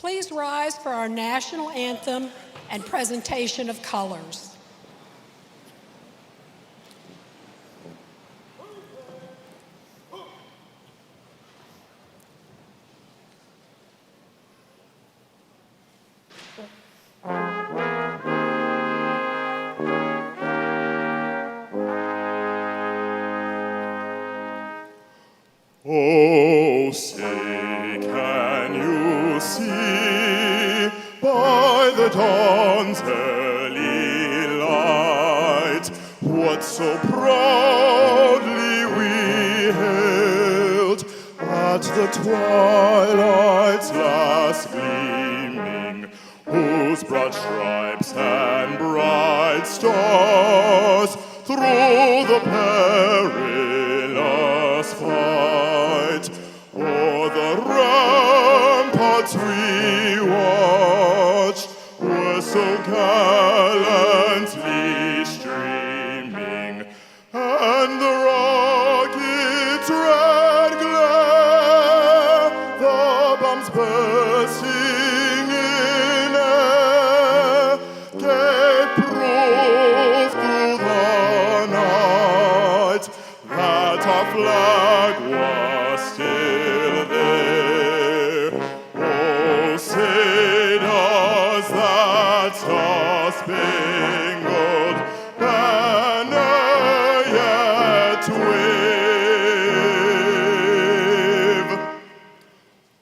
Please rise for our national anthem and presentation of colors. Oh, say, can you see by the dawn's early light what so proudly we hailed at the twilight's last gleaming, whose broad stripes and bright stars through the perilous fight o'er the ramparts we watched were so gallantly streaming, and the rocket's red glare, the bombs bursting in air, gave proof through the night that our flag was still there. Oh, say does that star-spangled banner yet wave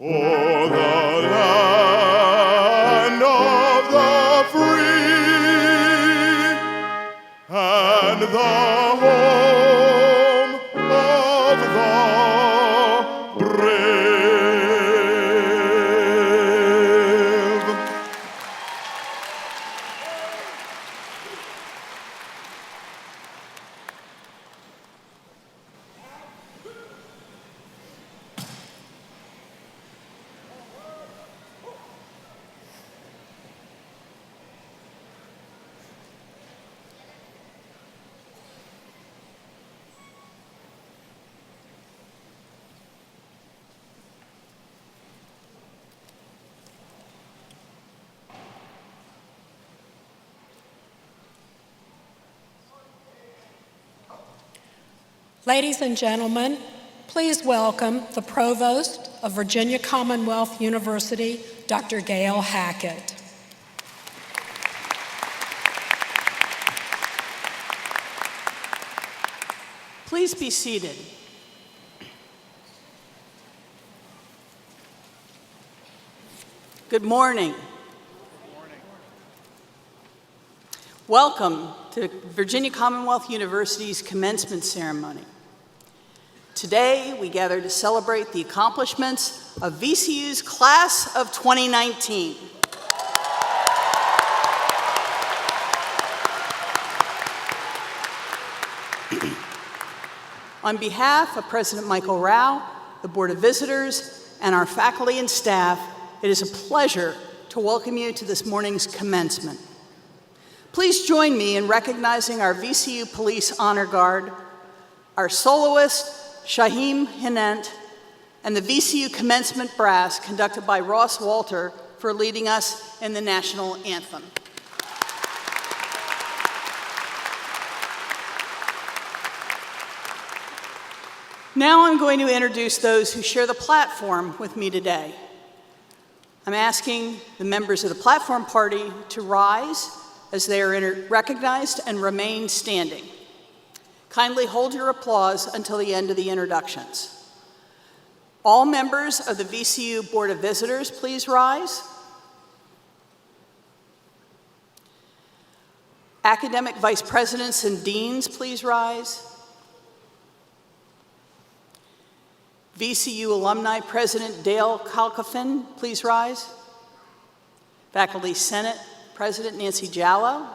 o'er the land of the free and the home of the brave? Ladies and gentlemen, please welcome the Provost of Virginia Commonwealth University, Dr. Gail Hackett. Please be seated. Good morning. Welcome to Virginia Commonwealth University's commencement ceremony. Today, we gather to celebrate the accomplishments of VCU's class of 2019. On behalf of President Michael Rao, the Board of Visitors, and our faculty and staff, it is a pleasure to welcome you to this morning's commencement. Please join me in recognizing our VCU Police Honor Guard, our soloist, Shahim Hinent, and the VCU Commencement Brass, conducted by Ross Walter, for leading us in the national anthem. Now I'm going to introduce those who share the platform with me today. I'm asking the members of the platform party to rise as they are recognized and remain standing. Kindly hold your applause until the end of the introductions. All members of the VCU Board of Visitors, please rise. Academic Vice Presidents and Deans, please rise. VCU Alumni President Dale Kalkofen, please rise. Faculty Senate President Nancy Jallow.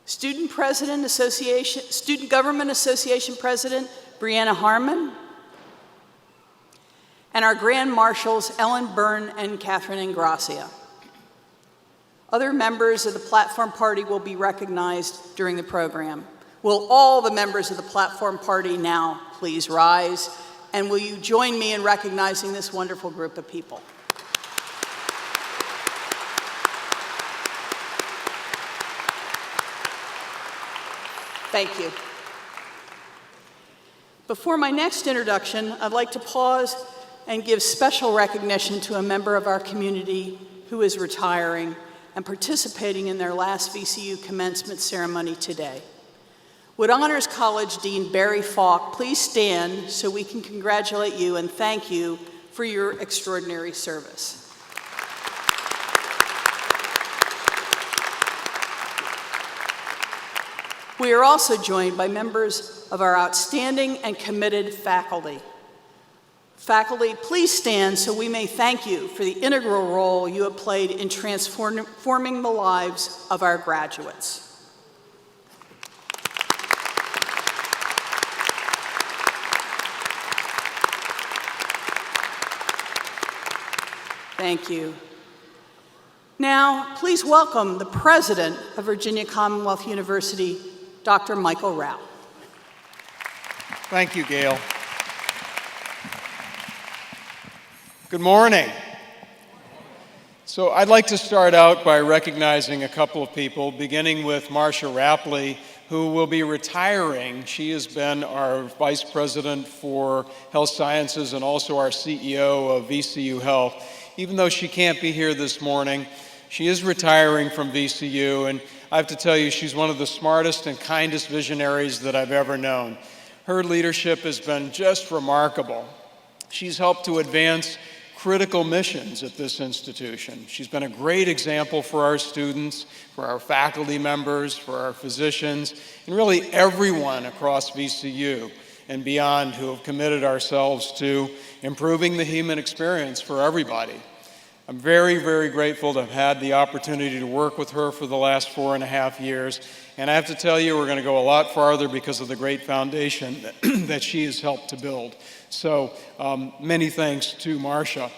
Student Government Association President Brianna Harmon. And our Grand Marshals Ellen Byrne and Catherine Ingracia. Other members of the platform party will be recognized during the program. Will all the members of the platform party now please rise? And will you join me in recognizing this wonderful group of people? Thank you. Before my next introduction, I'd like to pause and give special recognition to a member of our community who is retiring and participating in their last VCU commencement ceremony today. Would Honors College Dean Barry Falk please stand so we can congratulate you and thank you for your extraordinary service. We are also joined by members of our outstanding and committed faculty. Faculty, please stand so we may thank you for the integral role you have played in transforming the lives of our graduates. Thank you. Now, please welcome the President of Virginia Commonwealth University, Dr. Michael Rao. Thank you, Gail. Good morning. So I'd like to start out by recognizing a couple of people, beginning with Marcia Rapley, who will be retiring. She has been our Vice President for Health Sciences and also our CEO of VCU Health. Even though she can't be here this morning, she is retiring from VCU, and I have to tell you, she's one of the smartest and kindest visionaries that I've ever known. Her leadership has been just remarkable. She's helped to advance critical missions at this institution. She's been a great example for our students, for our faculty members, for our physicians, and really everyone across VCU and beyond who have committed ourselves to improving the human experience for everybody. I'm very, very grateful to have had the opportunity to work with her for the last 4.5 years. And I have to tell you, we're going to go a lot farther because of the great foundation that she has helped to build. So many thanks to Marcia.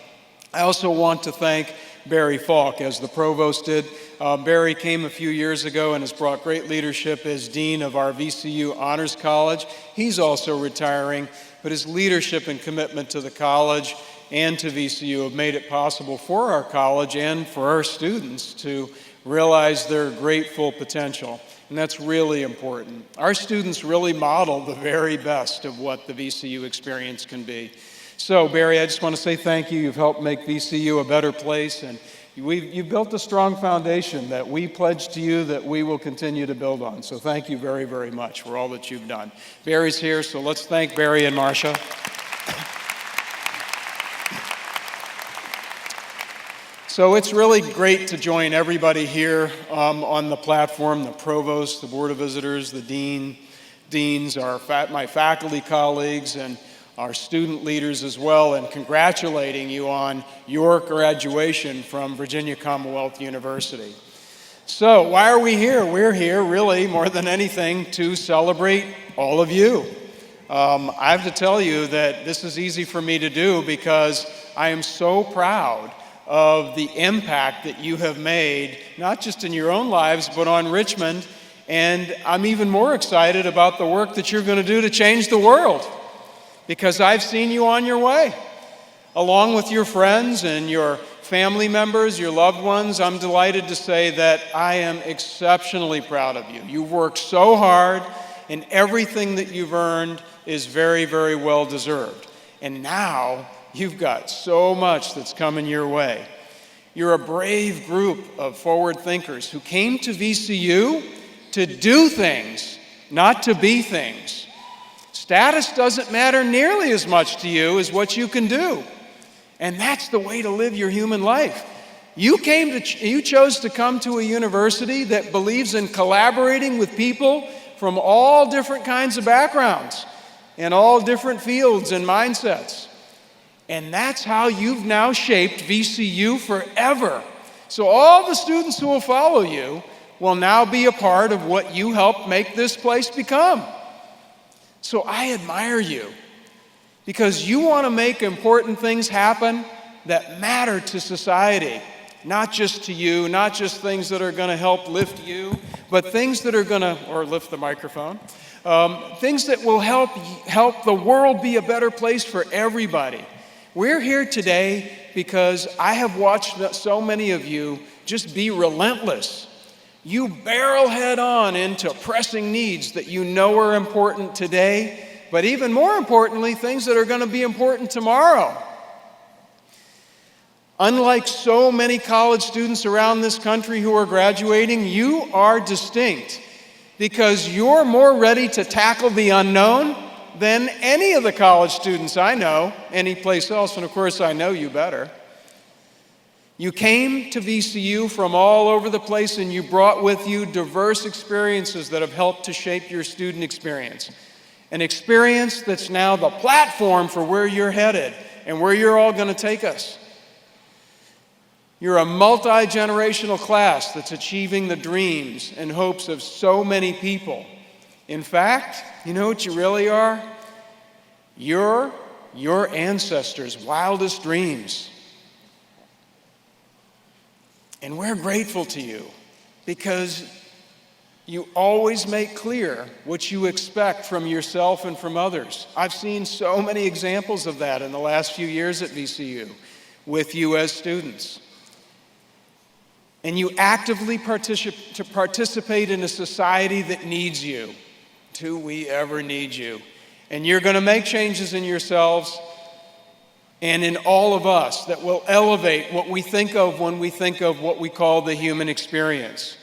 I also want to thank Barry Falk, as the provost did. Barry came a few years ago and has brought great leadership as dean of our VCU Honors College. He's also retiring, but his leadership and commitment to the college and to VCU have made it possible for our college and for our students to realize their great full potential. And that's really important. Our students really model the very best of what the VCU experience can be. So, Barry, I just want to say thank you. You've helped make VCU a better place, and you've built a strong foundation that we pledge to you that we will continue to build on. So thank you very, very much for all that you've done. Barry's here, so let's thank Barry and Marcia. So it's really great to join everybody here on the platform, the provost, the board of visitors, the deans, my faculty colleagues, and our student leaders as well, and congratulating you on your graduation from Virginia Commonwealth University. So why are we here? We're here really more than anything to celebrate all of you. I have to tell you that this is easy for me to do because I am so proud of the impact that you have made, not just in your own lives, but on Richmond. And I'm even more excited about the work that you're going to do to change the world, because I've seen you on your way. Along with your friends and your family members, your loved ones, I'm delighted to say that I am exceptionally proud of you. You've worked so hard, and everything that you've earned is very, very well deserved. And now, you've got so much that's coming your way. You're a brave group of forward thinkers who came to VCU to do things, not to be things. Status doesn't matter nearly as much to you as what you can do. And that's the way to live your human life. You chose to come to a university that believes in collaborating with people from all different kinds of backgrounds and all different fields and mindsets. And that's how you've now shaped VCU forever. So all the students who will follow you will now be a part of what you helped make this place become. So I admire you because you want to make important things happen that matter to society, not just to you, not just things that are going to help lift you, but things that are going to, or lift the microphone, things that will help the world be a better place for everybody. We're here today because I have watched so many of you just be relentless You barrel head on into pressing needs that you know are important today, but even more importantly, things that are going to be important tomorrow. Unlike so many college students around this country who are graduating, you are distinct because you're more ready to tackle the unknown than any of the college students I know anyplace else, and of course I know you better. You came to VCU from all over the place and you brought with you diverse experiences that have helped to shape your student experience. An experience that's now the platform for where you're headed and where you're all going to take us. You're a multi-generational class that's achieving the dreams and hopes of so many people. In fact, you know what you really are? You're your ancestors' wildest dreams. And we're grateful to you because you always make clear what you expect from yourself and from others. I've seen so many examples of that in the last few years at VCU with you as students. And you actively participate in a society that needs you. Do we ever need you? And you're going to make changes in yourselves and in all of us that will elevate what we think of when we think of what we call the human experience.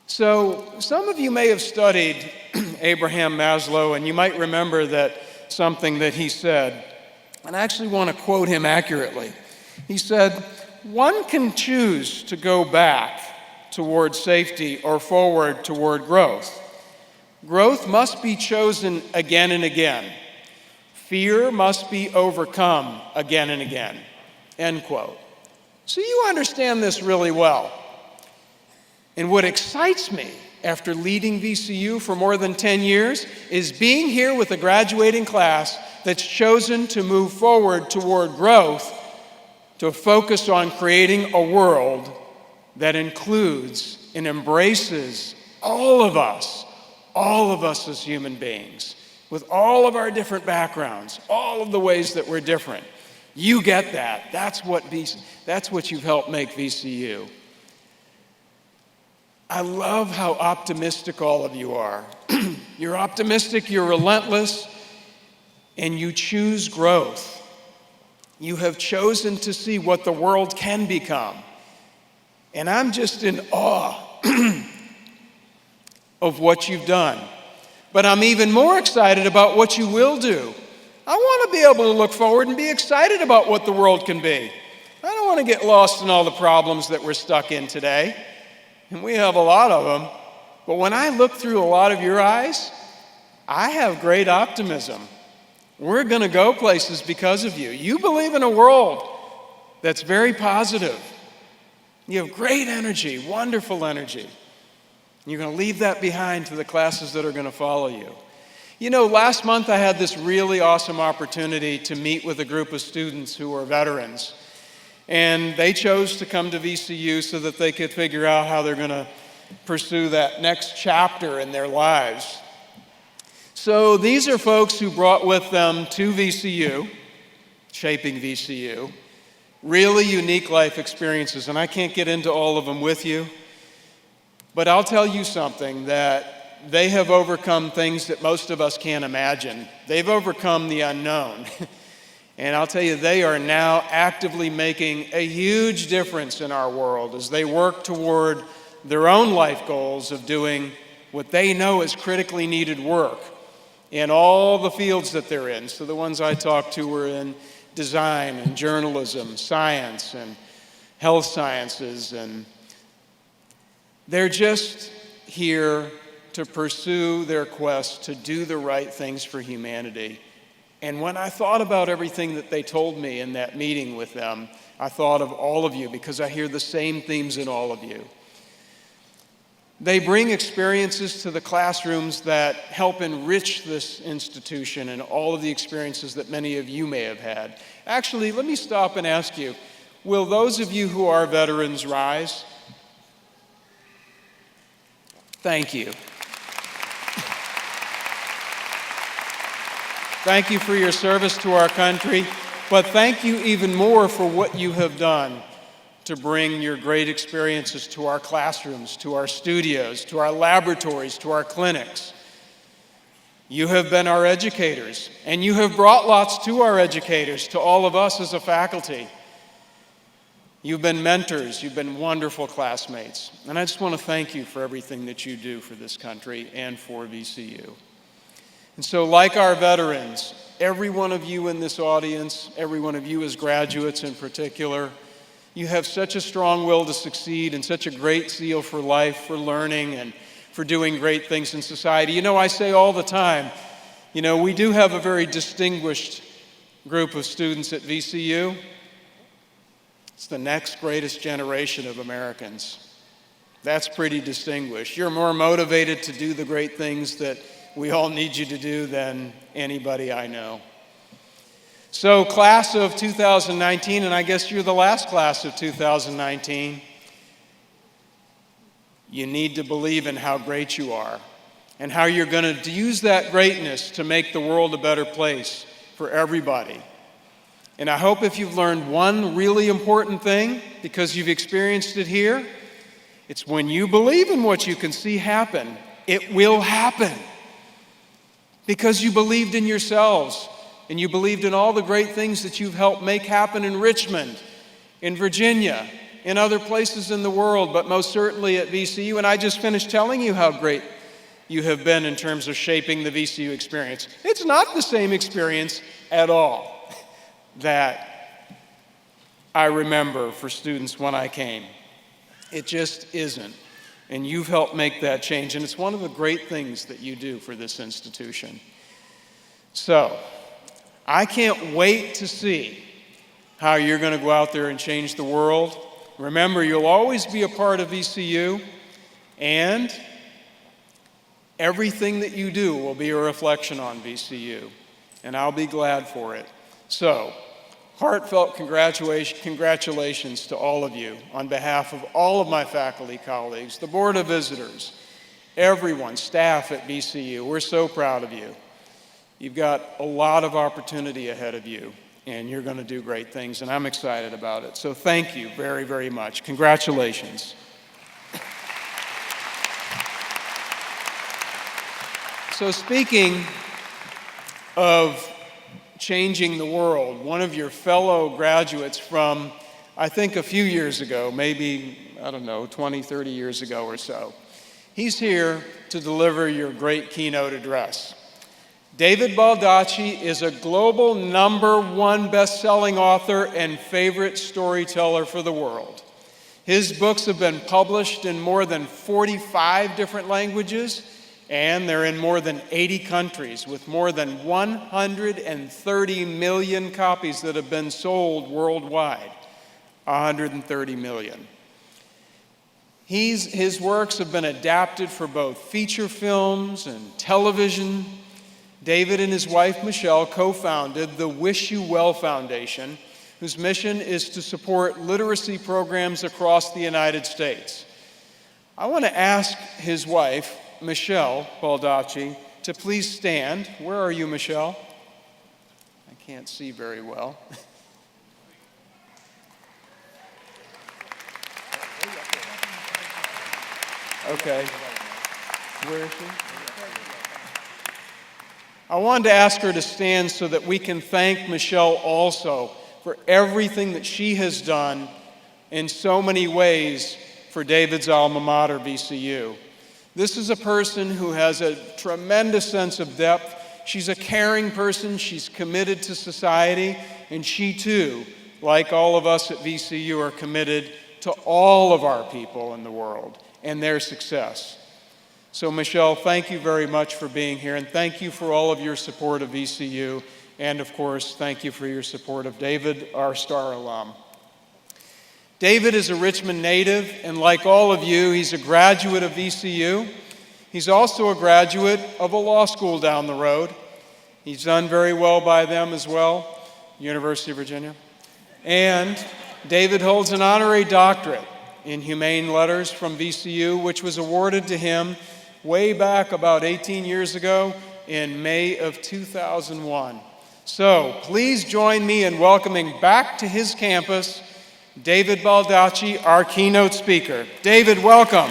So some of you may have studied Abraham Maslow, and you might remember that something that he said, and I actually want to quote him accurately. He said, "One can choose to go back toward safety or forward toward growth. Growth must be chosen again and again. Fear must be overcome again and again." End quote. So you understand this really well. And what excites me after leading VCU for more than 10 years is being here with a graduating class that's chosen to move forward toward growth, to focus on creating a world that includes and embraces all of us as human beings, with all of our different backgrounds, all of the ways that we're different. You get that. That's what you've helped make VCU. I love how optimistic all of you are. You're optimistic, you're relentless, and you choose growth. You have chosen to see what the world can become. And I'm just in awe of what you've done. But I'm even more excited about what you will do. I want to be able to look forward and be excited about what the world can be. I don't want to get lost in all the problems that we're stuck in today. And we have a lot of them. But when I look through a lot of your eyes, I have great optimism. We're going to go places because of you. You believe in a world that's very positive. You have great energy, wonderful energy. You're going to leave that behind to the classes that are going to follow you. You know, last month I had this really awesome opportunity to meet with a group of students who are veterans. And they chose to come to VCU so that they could figure out how they're going to pursue that next chapter in their lives. So these are folks who brought with them to VCU, shaping VCU, really unique life experiences. And I can't get into all of them with you, but I'll tell you something, that they have overcome things that most of us can't imagine. They've overcome the unknown. And I'll tell you, they are now actively making a huge difference in our world as they work toward their own life goals of doing what they know is critically needed work in all the fields that they're in. So the ones I talked to were in design and journalism, science and health sciences, and they're just here to pursue their quest to do the right things for humanity. And when I thought about everything that they told me in that meeting with them, I thought of all of you because I hear the same themes in all of you. They bring experiences to the classrooms that help enrich this institution and all of the experiences that many of you may have had. Actually, let me stop and ask you, will those of you who are veterans rise? Thank you. Thank you for your service to our country, but thank you even more for what you have done to bring your great experiences to our classrooms, to our studios, to our laboratories, to our clinics. You have been our educators, and you have brought lots to our educators, to all of us as a faculty. You've been mentors, you've been wonderful classmates, and I just want to thank you for everything that you do for this country and for VCU. And so, like our veterans, every one of you in this audience, every one of you as graduates in particular, you have such a strong will to succeed and such a great zeal for life, for learning, and for doing great things in society. You know, I say all the time, you know, we do have a very distinguished group of students at VCU. It's the next greatest generation of Americans. That's pretty distinguished. You're more motivated to do the great things that we all need you to do than anybody I know. So, class of 2019, and I guess you're the last class of 2019, you need to believe in how great you are and how you're going to use that greatness to make the world a better place for everybody. And I hope if you've learned one really important thing, because you've experienced it here, it's when you believe in what you can see happen, it will happen. Because you believed in yourselves, and you believed in all the great things that you've helped make happen in Richmond, in Virginia, in other places in the world, but most certainly at VCU. And I just finished telling you how great you have been in terms of shaping the VCU experience. It's not the same experience at all that I remember for students when I came. It just isn't. And you've helped make that change. And it's one of the great things that you do for this institution. So, I can't wait to see how you're going to go out there and change the world. Remember, you'll always be a part of VCU, and everything that you do will be a reflection on VCU, and I'll be glad for it. So, heartfelt congratulations to all of you on behalf of all of my faculty colleagues, the Board of Visitors, everyone, staff at VCU. We're so proud of you. You've got a lot of opportunity ahead of you, and you're going to do great things, and I'm excited about it. So thank you very, very much. Congratulations. So speaking of changing the world, one of your fellow graduates from, I think a few years ago, maybe, 20, 30 years ago or so, he's here to deliver your great keynote address. David Baldacci is a global #1 best-selling author and favorite storyteller for the world. His books have been published in more than 45 different languages, and they're in more than 80 countries with more than 130 million copies that have been sold worldwide. 130 million. His works have been adapted for both feature films and television. David and his wife, Michelle, co-founded the Wish You Well Foundation, whose mission is to support literacy programs across the United States. I want to ask his wife, Michelle Baldacci, to please stand. Where are you, Michelle? I can't see very well. Okay. Where is she? I wanted to ask her to stand so that we can thank Michelle also for everything that she has done in so many ways for David's alma mater, VCU. This is a person who has a tremendous sense of depth. She's a caring person. She's committed to society. And she, too, like all of us at VCU, are committed to all of our people in the world and their success. So, Michelle, thank you very much for being here, and thank you for all of your support of VCU, and of course, thank you for your support of David, our star alum. David is a Richmond native, and like all of you, he's a graduate of VCU. He's also a graduate of a law school down the road. He's done very well by them as well, University of Virginia. And David holds an honorary doctorate in humane letters from VCU, which was awarded to him way back about 18 years ago in May of 2001. So please join me in welcoming back to his campus David Baldacci, our keynote speaker. David, welcome.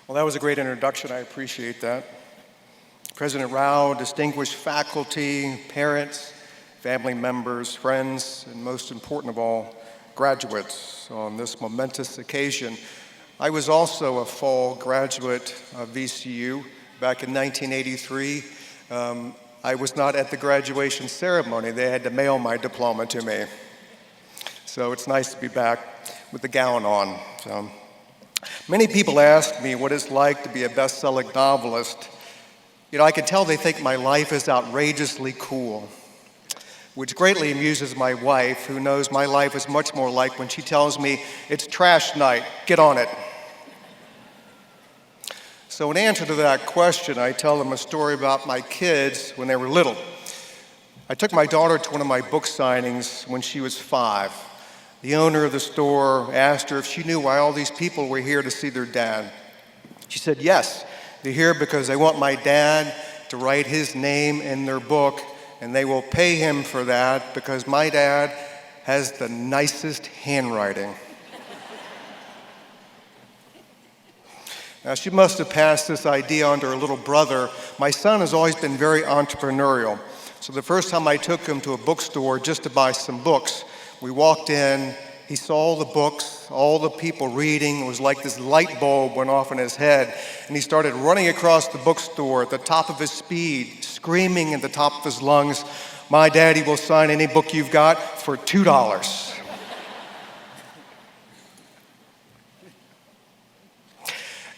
Well, that was a great introduction. I appreciate that. President Rao, distinguished faculty, parents, family members, friends, and most important of all, graduates on this momentous occasion. I was also a fall graduate of VCU back in 1983. I was not at the graduation ceremony. They had to mail my diploma to me. So it's nice to be back with the gown on. So, many people ask me what it's like to be a best-selling novelist. You know, I can tell they think my life is outrageously cool, which greatly amuses my wife, who knows my life is much more like when she tells me, "It's trash night, get on it." So in answer to that question, I tell them a story about my kids when they were little. I took my daughter to one of my book signings when she was 5. The owner of the store asked her if she knew why all these people were here to see their dad. She said, "Yes, they're here because they want my dad to write his name in their book, and they will pay him for that because my dad has the nicest handwriting." Now, she must have passed this idea on to her little brother. My son has always been very entrepreneurial. So the first time I took him to a bookstore just to buy some books, we walked in, he saw all the books, all the people reading. It was like this light bulb went off in his head, and he started running across the bookstore at the top of his speed, screaming at the top of his lungs, "My daddy will sign any book you've got for $2.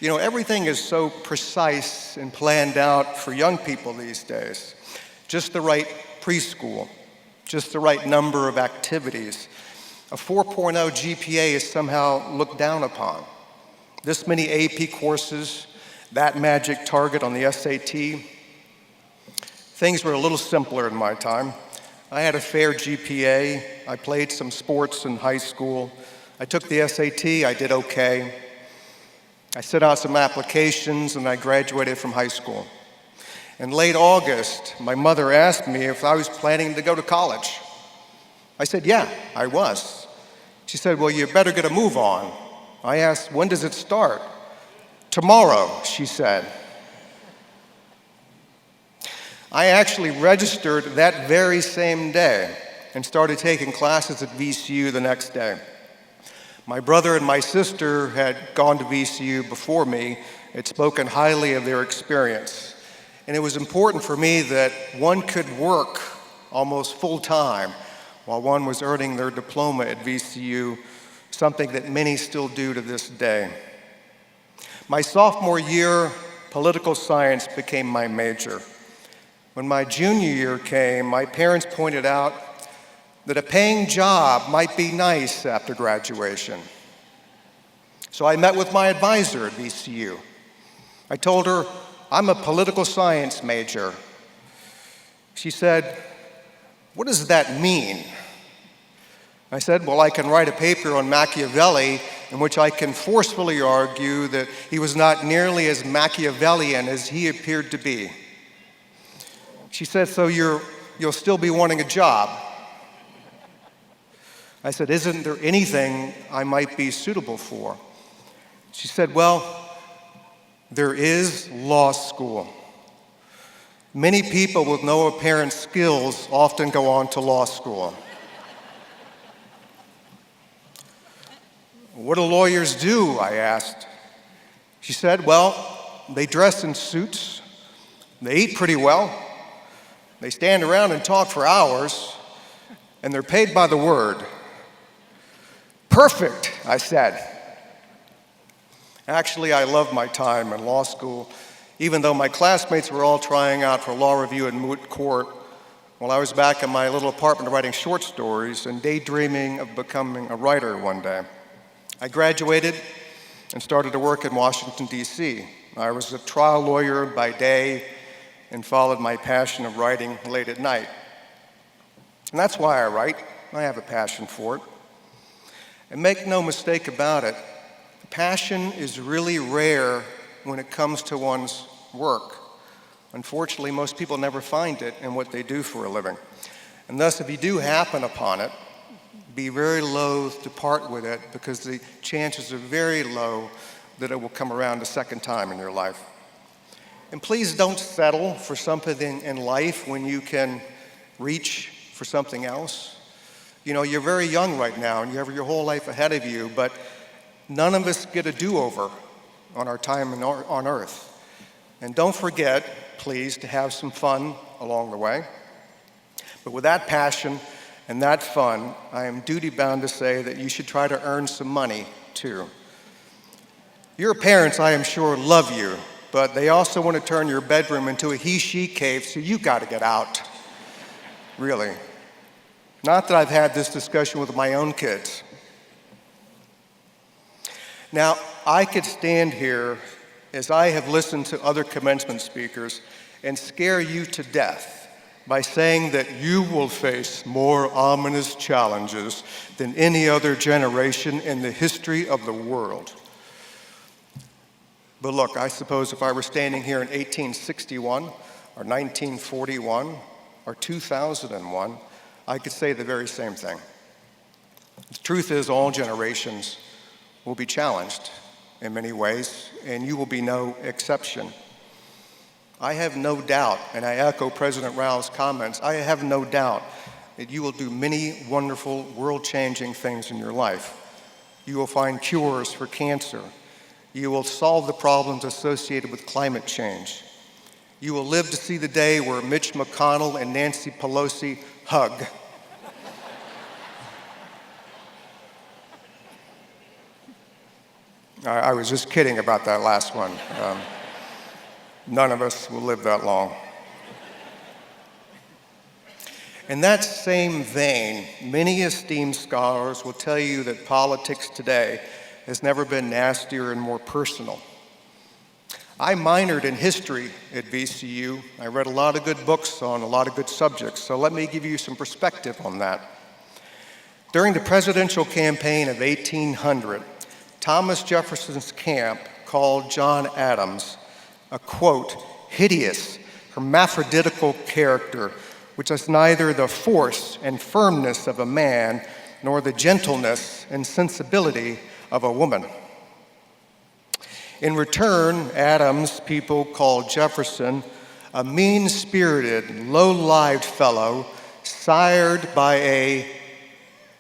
You know, everything is so precise and planned out for young people these days. Just the right preschool, just the right number of activities. A 4.0 GPA is somehow looked down upon. This many AP courses, that magic target on the SAT. Things were a little simpler in my time. I had a fair GPA. I played some sports in high school. I took the SAT. I did okay. I sent out some applications and I graduated from high school. In late August, my mother asked me if I was planning to go to college. I said, yeah, I was. She said, well, you better get a move on. I asked, when does it start? Tomorrow, she said. I actually registered that very same day and started taking classes at VCU the next day. My brother and my sister had gone to VCU before me, had spoken highly of their experience. And it was important for me that one could work almost full-time while one was earning their diploma at VCU, something that many still do to this day. My sophomore year, political science became my major. When my junior year came, my parents pointed out that a paying job might be nice after graduation. So I met with my advisor at VCU. I told her, I'm a political science major. She said, what does that mean? I said, well, I can write a paper on Machiavelli in which I can forcefully argue that he was not nearly as Machiavellian as he appeared to be. She said, so you'll still be wanting a job? I said, isn't there anything I might be suitable for? She said, well, there is law school. Many people with no apparent skills often go on to law school. What do lawyers do? I asked. She said, well, they dress in suits, they eat pretty well, they stand around and talk for hours, and they're paid by the word. Perfect, I said. Actually, I loved my time in law school, even though my classmates were all trying out for law review and moot court, while I was back in my little apartment writing short stories and daydreaming of becoming a writer one day. I graduated and started to work in Washington, D.C. I was a trial lawyer by day and followed my passion of writing late at night. And that's why I write. I have a passion for it. And make no mistake about it, passion is really rare when it comes to one's work. Unfortunately, most people never find it in what they do for a living. And thus, if you do happen upon it, be very loath to part with it, because the chances are very low that it will come around a second time in your life. And please don't settle for something in life when you can reach for something else. You know, you're very young right now and you have your whole life ahead of you, but none of us get a do-over on our time on earth. And don't forget, please, to have some fun along the way. But with that passion and that fun, I am duty-bound to say that you should try to earn some money, too. Your parents, I am sure, love you, but they also want to turn your bedroom into a he-she cave, so you got to get out. Really. Not that I've had this discussion with my own kids. Now, I could stand here, as I have listened to other commencement speakers, and scare you to death by saying that you will face more ominous challenges than any other generation in the history of the world. But look, I suppose if I were standing here in 1861 or 1941 or 2001, I could say the very same thing. The truth is, all generations will be challenged in many ways, and you will be no exception. I have no doubt, and I echo President Rao's comments, I have no doubt that you will do many wonderful, world-changing things in your life. You will find cures for cancer. You will solve the problems associated with climate change. You will live to see the day where Mitch McConnell and Nancy Pelosi hug. I was just kidding about that last one. None of us will live that long. In that same vein, many esteemed scholars will tell you that politics today has never been nastier and more personal. I minored in history at VCU. I read a lot of good books on a lot of good subjects, so let me give you some perspective on that. During the presidential campaign of 1800, Thomas Jefferson's camp called John Adams a, quote, hideous, hermaphroditical character, which has neither the force and firmness of a man nor the gentleness and sensibility of a woman. In return, Adams' people called Jefferson a mean-spirited, low-lived fellow, sired by a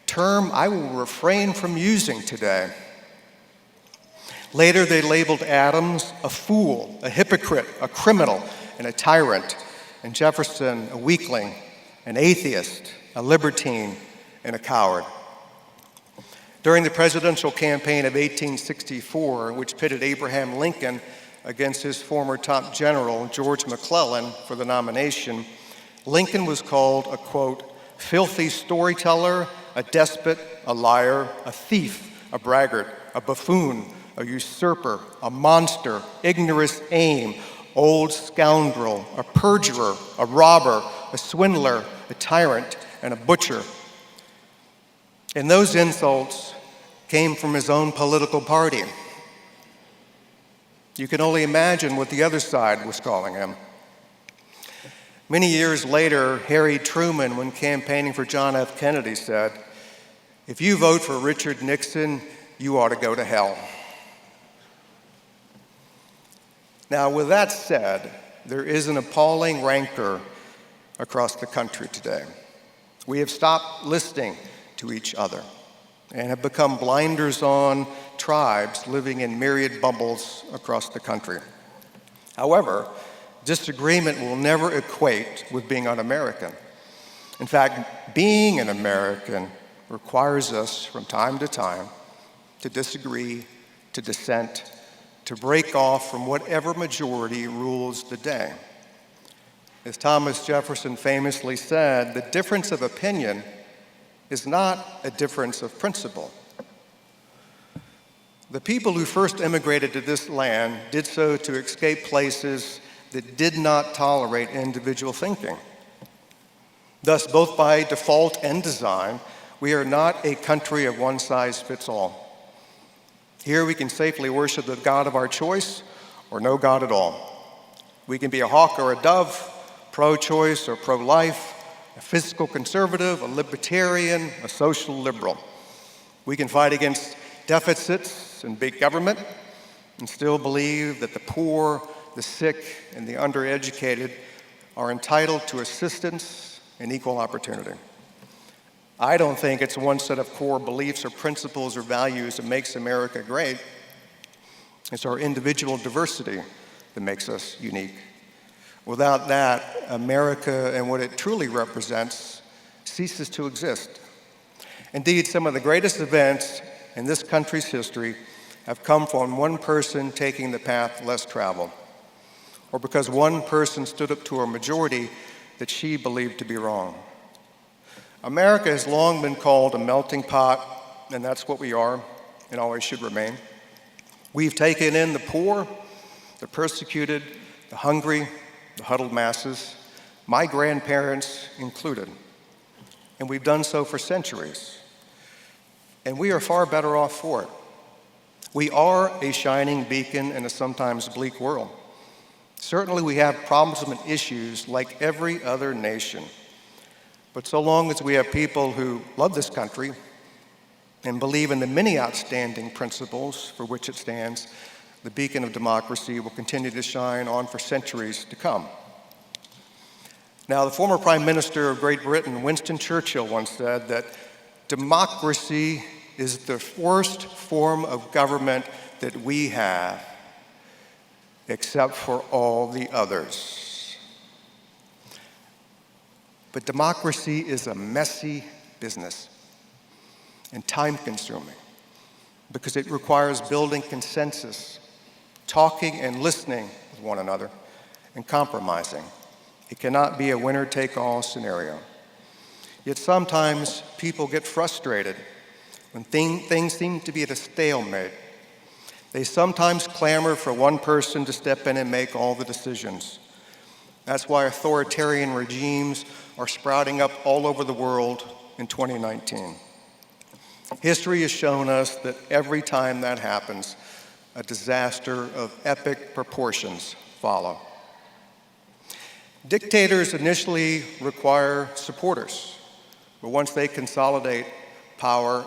term I will refrain from using today. Later, they labeled Adams a fool, a hypocrite, a criminal, and a tyrant, and Jefferson a weakling, an atheist, a libertine, and a coward. During the presidential campaign of 1864, which pitted Abraham Lincoln against his former top general, George McClellan, for the nomination, Lincoln was called a, quote, filthy storyteller, a despot, a liar, a thief, a braggart, a buffoon, a usurper, a monster, ignorant aim, old scoundrel, a perjurer, a robber, a swindler, a tyrant, and a butcher. And those insults came from his own political party. You can only imagine what the other side was calling him. Many years later, Harry Truman, when campaigning for John F. Kennedy, said, "If you vote for Richard Nixon, you ought to go to hell." Now, with that said, there is an appalling rancor across the country today. We have stopped listening to each other and have become blinders-on tribes living in myriad bubbles across the country. However, disagreement will never equate with being un-American. In fact, being an American requires us from time to time to disagree, to dissent, to break off from whatever majority rules the day. As Thomas Jefferson famously said, the difference of opinion is not a difference of principle. The people who first immigrated to this land did so to escape places that did not tolerate individual thinking. Thus, both by default and design, we are not a country of one size fits all. Here we can safely worship the God of our choice or no God at all. We can be a hawk or a dove, pro-choice or pro-life, a fiscal conservative, a libertarian, a social liberal. We can fight against deficits and big government and still believe that the poor, the sick, and the undereducated are entitled to assistance and equal opportunity. I don't think it's one set of core beliefs or principles or values that makes America great. It's our individual diversity that makes us unique. Without that, America and what it truly represents ceases to exist. Indeed, some of the greatest events in this country's history have come from one person taking the path less traveled, or because one person stood up to a majority that she believed to be wrong. America has long been called a melting pot, and that's what we are and always should remain. We've taken in the poor, the persecuted, the hungry, the huddled masses, my grandparents included, and we've done so for centuries. And we are far better off for it. We are a shining beacon in a sometimes bleak world. Certainly we have problems and issues like every other nation. But so long as we have people who love this country and believe in the many outstanding principles for which it stands, the beacon of democracy will continue to shine on for centuries to come. Now, the former Prime Minister of Great Britain, Winston Churchill, once said that democracy is the worst form of government that we have, except for all the others. But democracy is a messy business and time-consuming because it requires building consensus, talking and listening with one another, and compromising. It cannot be a winner-take-all scenario. Yet sometimes people get frustrated when things seem to be at a stalemate. They sometimes clamor for one person to step in and make all the decisions. That's why authoritarian regimes are sprouting up all over the world in 2019. History has shown us that every time that happens, a disaster of epic proportions follow. Dictators initially require supporters, but once they consolidate power,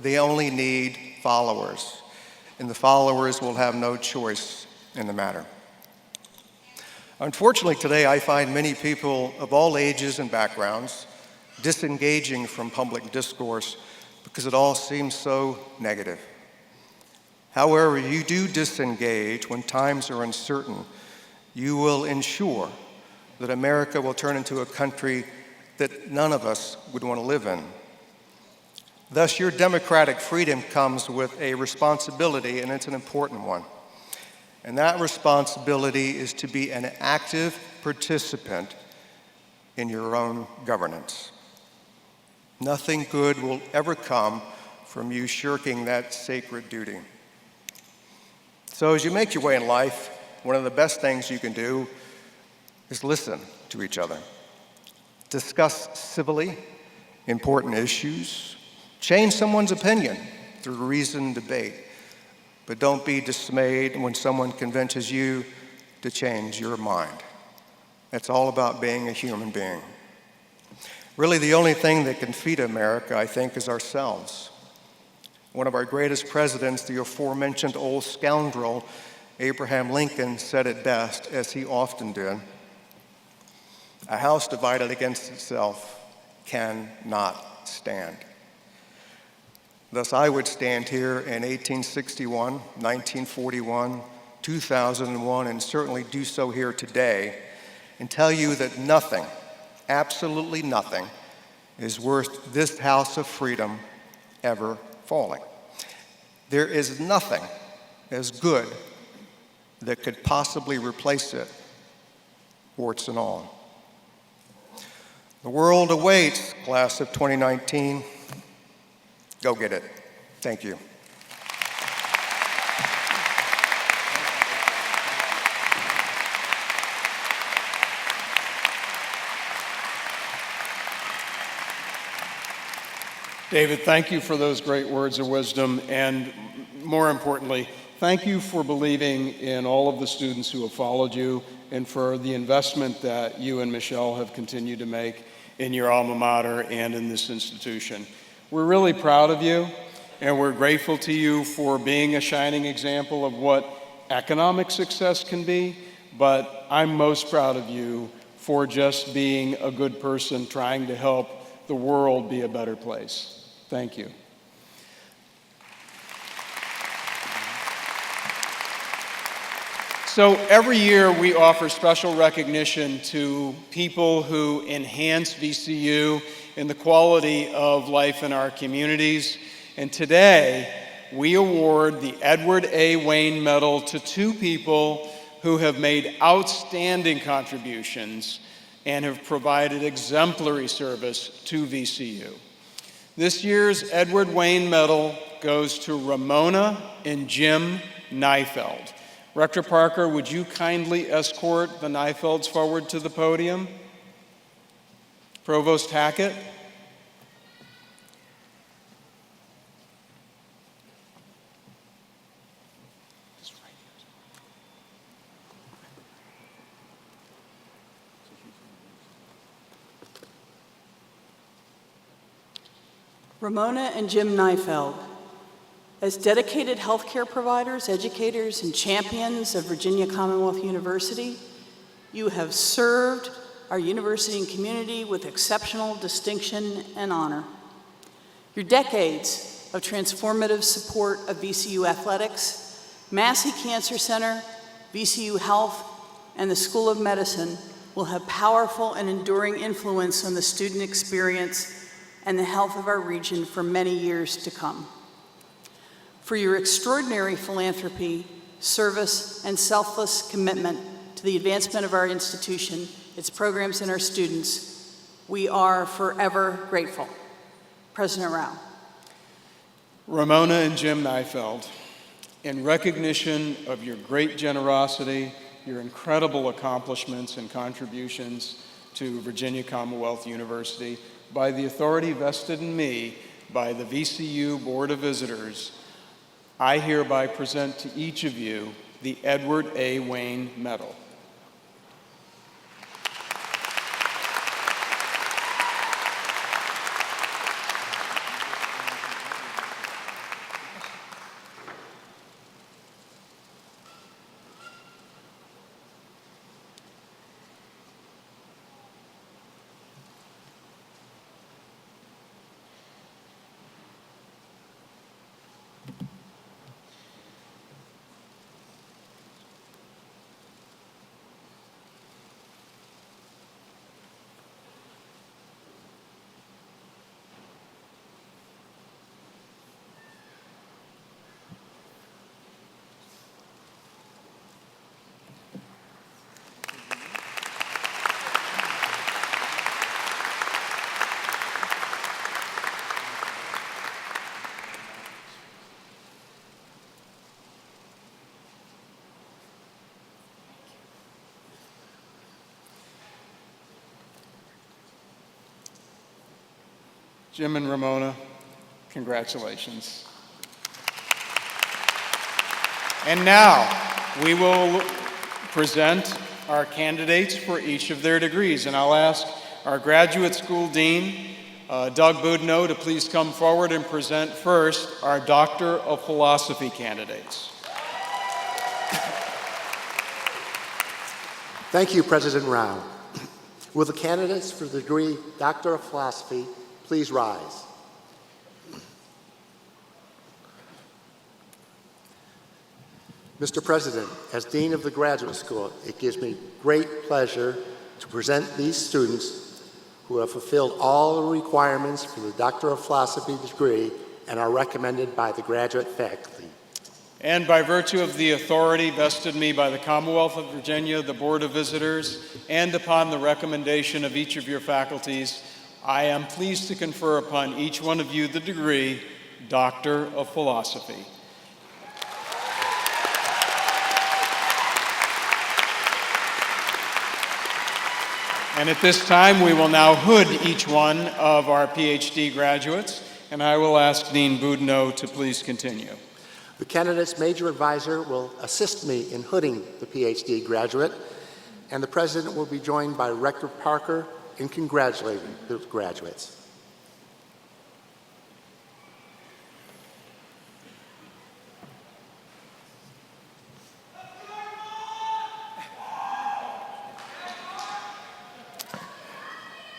they only need followers, and the followers will have no choice in the matter. Unfortunately, today I find many people of all ages and backgrounds disengaging from public discourse because it all seems so negative. However, you do disengage when times are uncertain, you will ensure that America will turn into a country that none of us would want to live in. Thus, your democratic freedom comes with a responsibility, and it's an important one. And that responsibility is to be an active participant in your own governance. Nothing good will ever come from you shirking that sacred duty. So as you make your way in life, one of the best things you can do is listen to each other. Discuss civilly important issues. Change someone's opinion through reasoned debate. But don't be dismayed when someone convinces you to change your mind. It's all about being a human being. Really, the only thing that can feed America, I think, is ourselves. One of our greatest presidents, the aforementioned old scoundrel, Abraham Lincoln, said it best, as he often did. A house divided against itself cannot stand. Thus, I would stand here in 1861, 1941, 2001, and certainly do so here today, and tell you that nothing, absolutely nothing, is worth this house of freedom ever falling. There is nothing as good that could possibly replace it, warts and all. The world awaits, class of 2019. Go get it. Thank you. David, thank you for those great words of wisdom, and more importantly, thank you for believing in all of the students who have followed you and for the investment that you and Michelle have continued to make in your alma mater and in this institution. We're really proud of you, and we're grateful to you for being a shining example of what economic success can be, but I'm most proud of you for just being a good person trying to help the world be a better place. Thank you. So every year we offer special recognition to people who enhance VCU and the quality of life in our communities. And today we award the Edward A. Wayne Medal to two people who have made outstanding contributions and have provided exemplary service to VCU. This year's Edward Wayne Medal goes to Ramona and Jim Neifeld. Rector Parker, would you kindly escort the Neifelds forward to the podium? Provost Hackett? Ramona and Jim Neifeld, as dedicated healthcare providers, educators, and champions of Virginia Commonwealth University, you have served our university and community with exceptional distinction and honor. Your decades of transformative support of VCU athletics, Massey Cancer Center, VCU Health, and the School of Medicine will have powerful and enduring influence on the student experience and the health of our region for many years to come. For your extraordinary philanthropy, service, and selfless commitment to the advancement of our institution, its programs, and our students, we are forever grateful. President Rao. Ramona and Jim Neifeld, in recognition of your great generosity, your incredible accomplishments and contributions to Virginia Commonwealth University, by the authority vested in me by the VCU Board of Visitors, I hereby present to each of you the Edward A. Wayne Medal. Jim and Ramona, congratulations. And now we will present our candidates for each of their degrees. And I'll ask our graduate school dean, Doug Boudinot, to please come forward and present first our Doctor of Philosophy candidates. Thank you, President Rao. Will the candidates for the degree Doctor of Philosophy please rise? Mr. President, as Dean of the Graduate School, it gives me great pleasure to present these students who have fulfilled all the requirements for the Doctor of Philosophy degree and are recommended by the graduate faculty. And by virtue of the authority vested in me by the Commonwealth of Virginia, the Board of Visitors, and upon the recommendation of each of your faculties, I am pleased to confer upon each one of you the degree Doctor of Philosophy. And at this time, we will now hood each one of our PhD graduates, and I will ask Dean Boudinot to please continue. The candidate's major advisor will assist me in hooding the PhD graduate. and the President will be joined by Rector Parker in congratulating the graduates.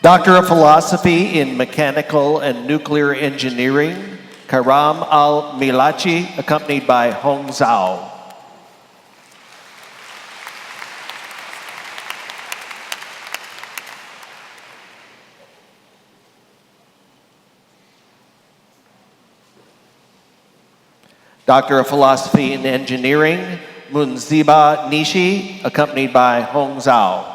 Doctor of Philosophy in Mechanical and Nuclear Engineering, Karam Al-Milachi, accompanied by Hong Zhao. Doctor of Philosophy in Engineering, Munziba Nishi, accompanied by Hong Zhao.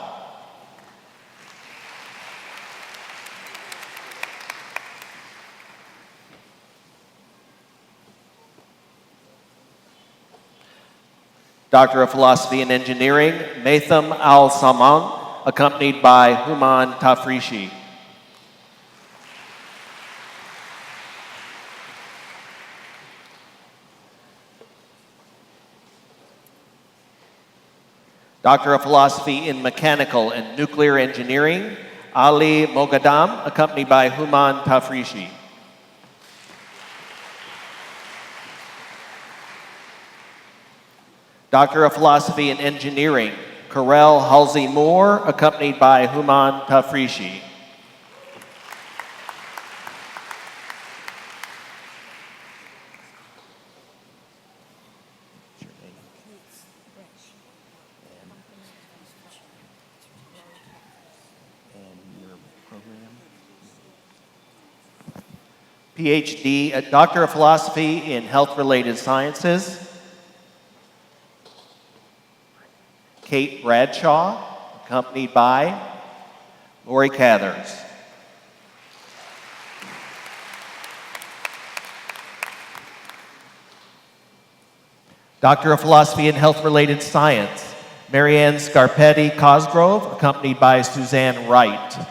Doctor of Philosophy in Engineering, Maitham Al-Saman, accompanied by Human Tafrishi. Doctor of Philosophy in Mechanical and Nuclear Engineering, Ali Mogadam, accompanied by Human Tafrishi. Doctor of Philosophy in Engineering, Karel Halsey Moore, accompanied by Human Tafrishi. PhD, Doctor of Philosophy in Health-Related Sciences, Kate Bradshaw, accompanied by Lori Cathers. Doctor of Philosophy in Health-Related Science, Marianne Scarpetti Cosgrove, accompanied by Suzanne Wright.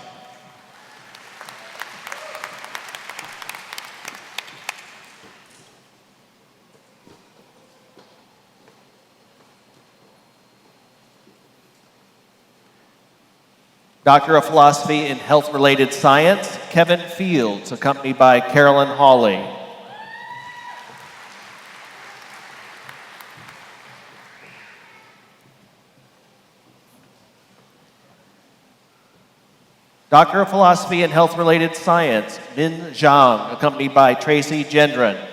Doctor of Philosophy in Health-Related Science, Kevin Fields, accompanied by Carolyn Hawley. Doctor of Philosophy in Health-Related Science, Min Zhang, accompanied by Tracy Gendron.